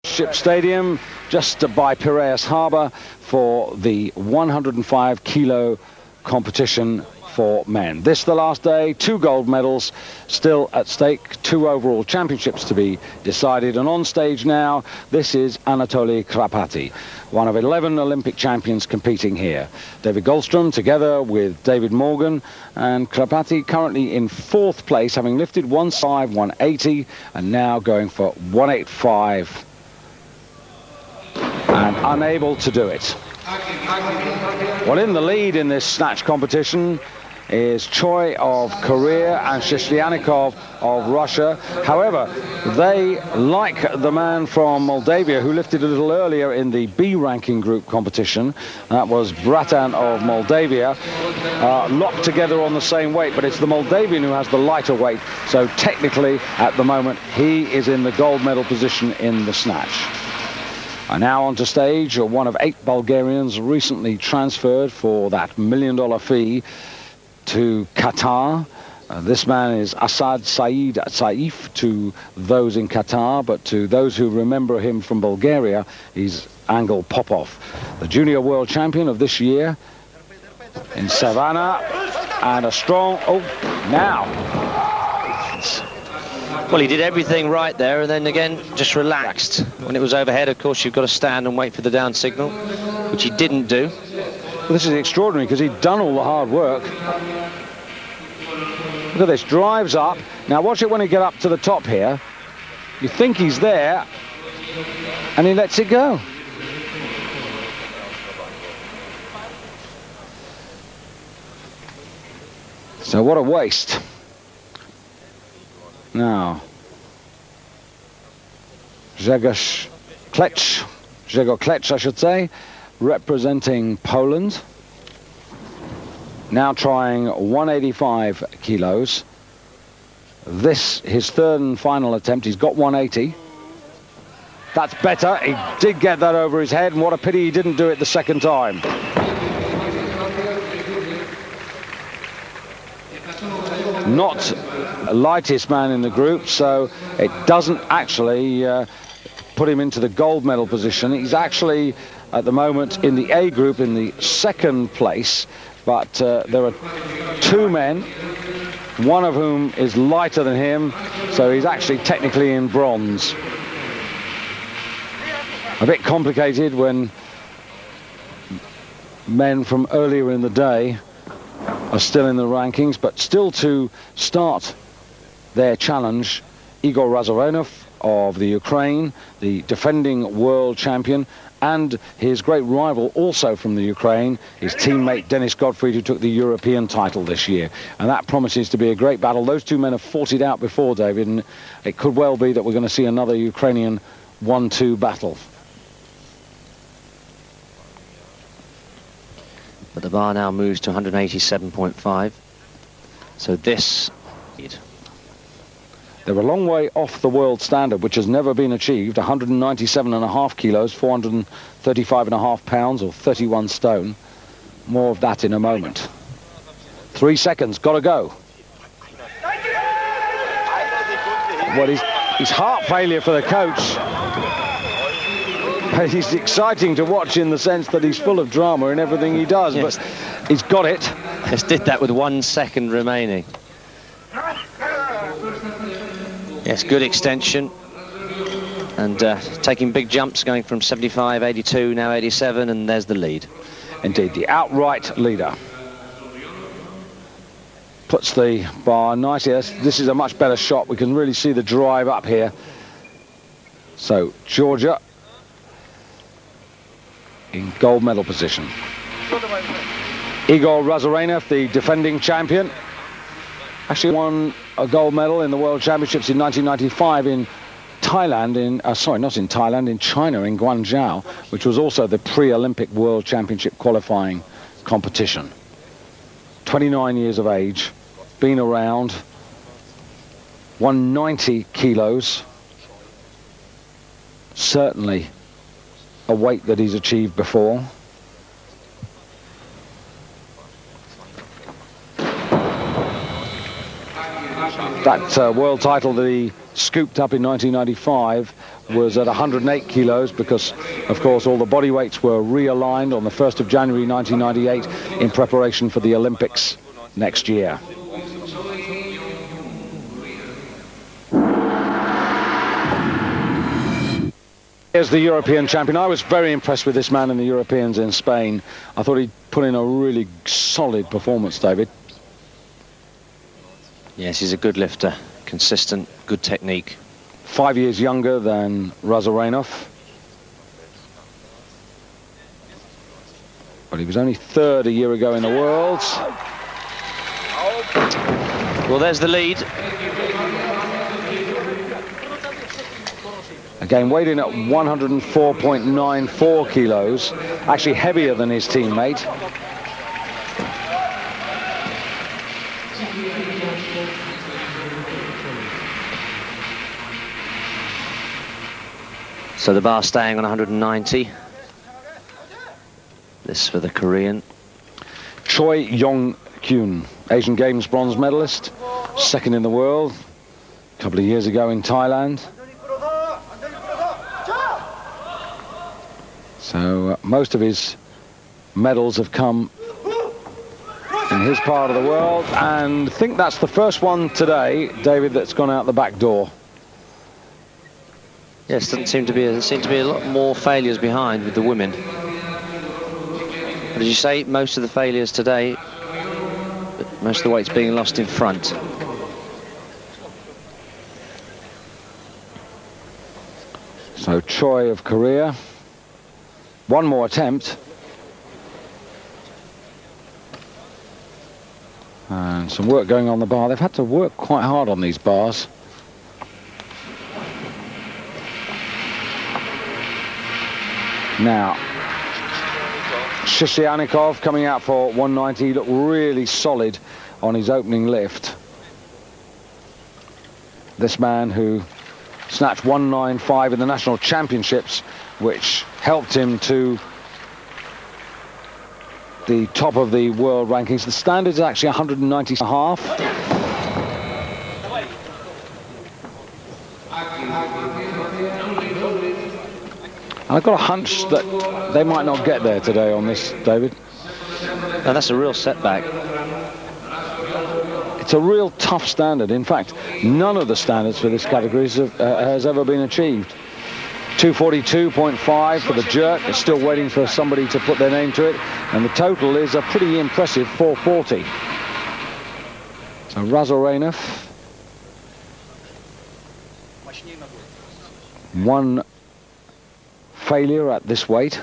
Ship Stadium, just by Piraeus Harbour, for the 105 kilo competition for men. This the last day, 2 gold medals still at stake, 2 overall championships to be decided, and on stage now, this is Anatoly Kropotkin, one of 11 Olympic champions competing here. David Goldstrom together with David Morgan, and Kropotkin currently in 4th place, having lifted 105, 180, and now going for 185. And unable to do it. Well, in the lead in this snatch competition is Choi of Korea and Shishlianikov of Russia. However, they, like the man from Moldavia who lifted a little earlier in the B ranking group competition, that was Bratan of Moldavia, locked together on the same weight, but it's the Moldavian who has the lighter weight, so technically at the moment he is in the gold medal position in the snatch. And now onto stage, one of 8 Bulgarians recently transferred for that $1 million fee to Qatar. This man is Asad Saeed Saif to those in Qatar, but to those who remember him from Bulgaria, he's Angel Popov, the junior world champion of this year in Savannah, and a strong, now. Well, he did everything right there, and then again just relaxed. When it was overhead, of course, you've got to stand and wait for the down signal, which he didn't do. Well, this is extraordinary because he'd done all the hard work. Look at this, drives up. Now watch it when he get up to the top here. You think he's there, and he lets it go. So what a waste. Now, Grzegorz Klecz, I should say, representing Poland. Now trying 185 kilos. This, his 3rd and final attempt. He's got 180. That's better. He did get that over his head, and what a pity he didn't do it the 2nd time. Not the lightest man in the group, so it doesn't actually put him into the gold medal position. He's actually at the moment in the A group in the 2nd place, but there are 2 men, one of whom is lighter than him, so he's actually technically in bronze. A bit complicated when men from earlier in the day are still in the rankings, but still to start their challenge, Igor Razarenov of the Ukraine, the defending world champion, and his great rival also from the Ukraine, his teammate Denis Gottfried, who took the European title this year. And that promises to be a great battle. Those 2 men have fought it out before, David, and it could well be that we're going to see another Ukrainian 1-2 battle. But the bar now moves to 187.5. So this... They're a long way off the world standard, which has never been achieved, 197.5 kilos, 435.5 pounds, or 31 stone. More of that in a moment. 3 seconds, got to go. Well, he's heart failure for the coach. He's exciting to watch in the sense that he's full of drama in everything he does, yes. But he's got it. Just did that with 1 second remaining. Yes, good extension. And taking big jumps, going from 75, 82, now 87, and there's the lead. Indeed, the outright leader. Puts the bar nicely. This is a much better shot. We can really see the drive up here. So, Georgia in gold medal position. Igor Razarenov, the defending champion, actually won a gold medal in the World Championships in 1995 in Thailand, sorry, not in Thailand, in China, in Guangzhou, which was also the pre-Olympic World Championship qualifying competition. 29 years of age, been around, 190 kilos, certainly a weight that he's achieved before. That world title that he scooped up in 1995 was at 108 kilos because, of course, all the body weights were realigned on the 1st of January 1998 in preparation for the Olympics next year. Here's the European champion. I was very impressed with this man in the Europeans in Spain. I thought he put in a really solid performance, David. Yes, he's a good lifter, consistent, good technique. 5 years younger than Razarenov. But he was only third a year ago in the Worlds. Well, there's the lead. Again, weighed in at 104.94 kilos, actually heavier than his teammate. So the bar staying on 190. This for the Korean. Choi Yong-kyun, Asian Games bronze medalist, second in the world, a couple of years ago in Thailand. So most of his medals have come in his part of the world, and I think that's the first one today, David, that's gone out the back door. Yes, doesn't seem to be a lot more failures behind with the women. But as you say, most of the failures today, most of the weights being lost in front. So Choi of Korea. One more attempt. And some work going on the bar. They've had to work quite hard on these bars. Now, Shishyanikov coming out for 190. He looked really solid on his opening lift. This man who snatched 195 in the national championships, which helped him to the top of the world rankings. The standard is actually 190.5. And I've got a hunch that they might not get there today on this, David. Now that's a real setback. It's a real tough standard. In fact, none of the standards for this category has ever been achieved. 242.5 for the jerk. It's still waiting for somebody to put their name to it. And the total is a pretty impressive 440. So Razarenov. One failure at this weight.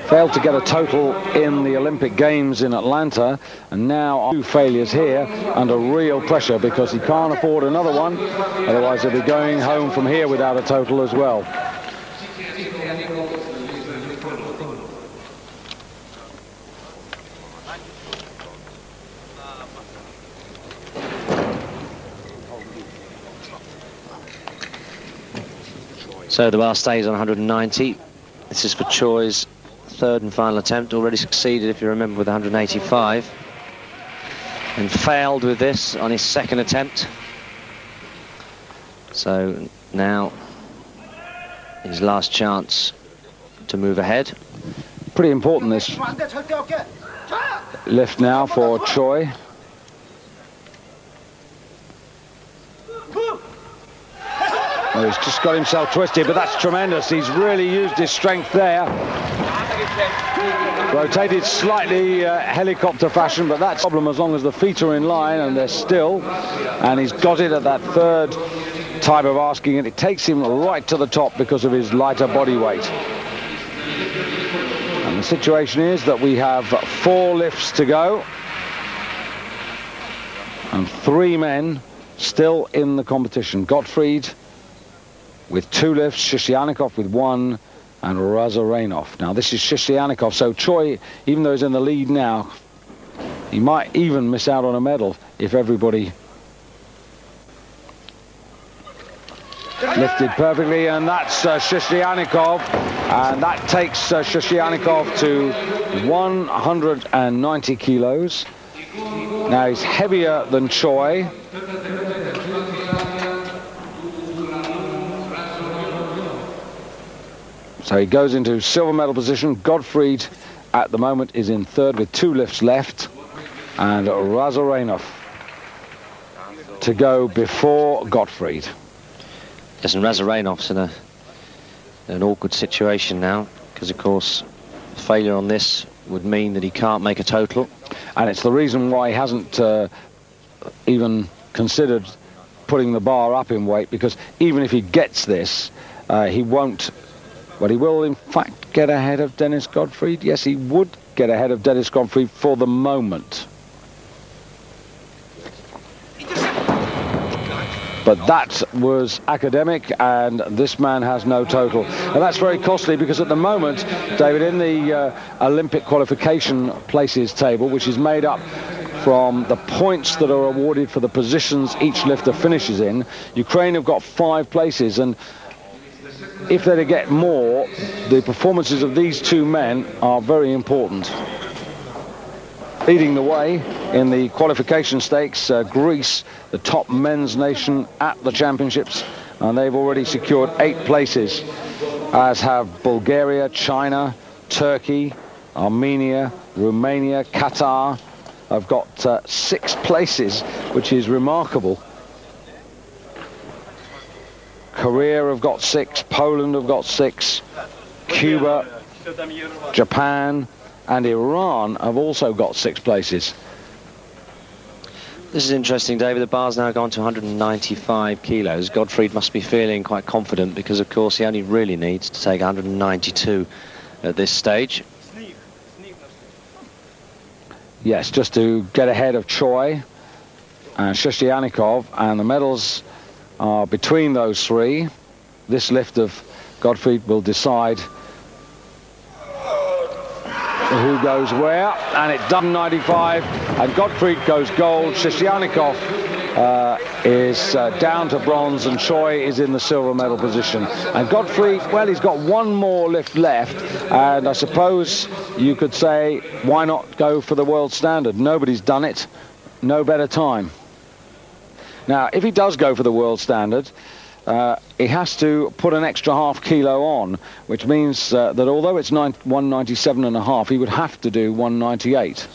Failed to get a total in the Olympic Games in Atlanta, and now 2 failures here under real pressure because he can't afford another one, otherwise he'll be going home from here without a total as well. So the bar stays on 190. This is for Choi's third and final attempt. Already succeeded, if you remember, with 185. And failed with this on his second attempt. So now his last chance to move ahead. Pretty important, this lift now for Choi. Oh, he's just got himself twisted, but that's tremendous. He's really used his strength there. Rotated slightly helicopter fashion, but that's a problem as long as the feet are in line and they're still. And he's got it at that third type of asking, and it takes him right to the top because of his lighter body weight. And the situation is that we have 4 lifts to go and 3 men still in the competition. Gottfried with 2 lifts, Shishyanikov with 1, and Razarenov. Now this is Shishyanikov, so Choi, even though he's in the lead now, he might even miss out on a medal if everybody lifted perfectly, and that's Shishyanikov, and that takes Shishyanikov to 190 kilos. Now he's heavier than Choi. So he goes into silver medal position. Gottfried at the moment is in third with 2 lifts left, and Razarenov to go before Gottfried. Yes, and Razarenov's in an awkward situation now, because of course failure on this would mean that he can't make a total. And it's the reason why he hasn't even considered putting the bar up in weight, because even if he gets this, he won't. But he will, in fact, get ahead of Dennis Gottfried. Yes, he would get ahead of Dennis Gottfried for the moment. But that was academic, and this man has no total. And that's very costly, because at the moment, David, in the Olympic qualification places table, which is made up from the points that are awarded for the positions each lifter finishes in, Ukraine have got 5 places, and if they're to get more, the performances of these 2 men are very important. Leading the way in the qualification stakes, Greece, the top men's nation at the championships, and they've already secured 8 places, as have Bulgaria, China, Turkey, Armenia, Romania, Qatar. Have got 6 places, which is remarkable. Korea have got 6, Poland have got 6, Cuba, Japan and Iran have also got 6 places. This is interesting, David. The bar's now gone to 195 kilos. Gottfried must be feeling quite confident, because of course he only really needs to take 192 at this stage. Yes, just to get ahead of Choi and Shishyanikov, and the medals are between those 3. This lift of Gottfried will decide who goes where, and it's done 95, and Gottfried goes gold. Shishyanikov is down to bronze, and Choi is in the silver medal position. And Gottfried, well, he's got 1 more lift left, and I suppose you could say, why not go for the world standard? Nobody's done it. No better time. Now, if he does go for the world standard, he has to put an extra ½ kilo on, which means that although it's 197.5, he would have to do 198.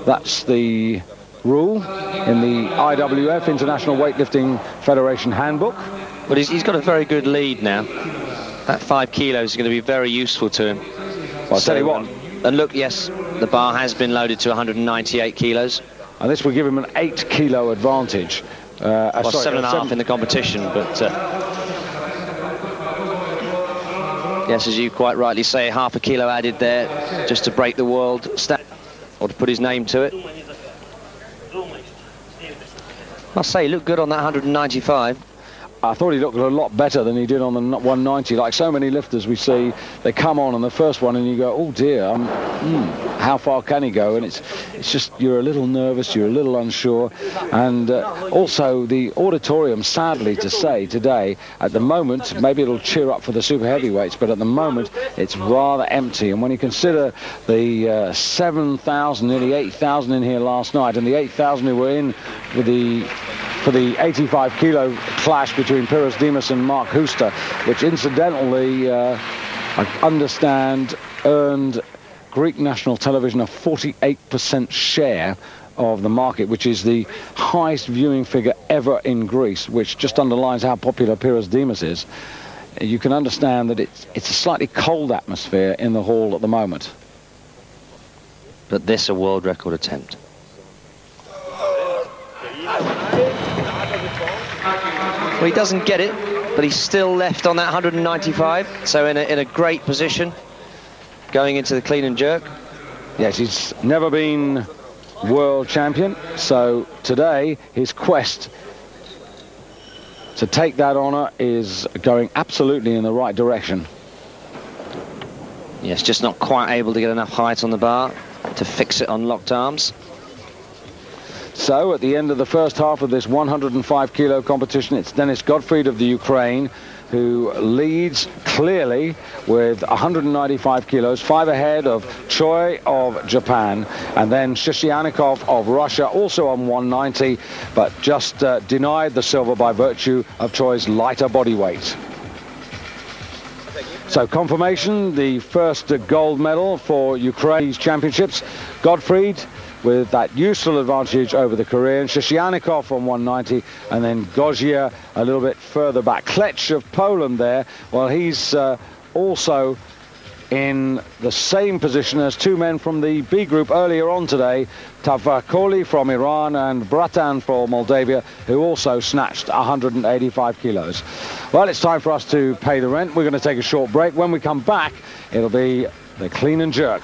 That's the rule in the IWF, International Weightlifting Federation Handbook. But he's got a very good lead now. That 5 kilos is going to be very useful to him. Well, I'll tell you what. And look, yes, the bar has been loaded to 198 kilos. And this will give him an 8 kilo advantage. Well, 7.5 in the competition, but yes, as you quite rightly say, ½ kilo added there just to break the world stat, or to put his name to it. I must say, he looked good on that 195. I thought he looked a lot better than he did on the 190. Like so many lifters we see, they come on the first one and you go, oh dear, how far can he go? And it's just, you're a little nervous, you're a little unsure. And also the auditorium, sadly to say, today, at the moment, maybe it'll cheer up for the super heavyweights, but at the moment it's rather empty. And when you consider the 7,000, nearly 8,000 in here last night, and the 8,000 who were in for the 85 kilo clash between Piros Dimas and Mark Huster, which incidentally, I understand, earned Greek national television a 48% share of the market, which is the highest viewing figure ever in Greece, which just underlines how popular Piros Dimas is. You can understand that it's a slightly cold atmosphere in the hall at the moment. But this a world record attempt. Well, he doesn't get it, but he's still left on that 195, so in a great position going into the clean and jerk. Yes, he's never been world champion, so today his quest to take that honour is going absolutely in the right direction. Yes, just not quite able to get enough height on the bar to fix it on locked arms. So at the end of the first half of this 105 kilo competition, it's Denis Gottfried of the Ukraine who leads clearly with 195 kilos, 5 ahead of Choi of Japan, and then Shishyanikov of Russia, also on 190, but just denied the silver by virtue of Choi's lighter body weight. So confirmation, the first gold medal for Ukraine's championships. Gottfried with that useful advantage over the Korean, Shishyanikov on 190, and then Gozia a little bit further back. Klech of Poland there, well, he's also in the same position as two men from the B group earlier on today, Tavakoli from Iran and Bratan from Moldavia, who also snatched 185 kilos. Well, it's time for us to pay the rent. We're going to take a short break. When we come back, it'll be the clean and jerk.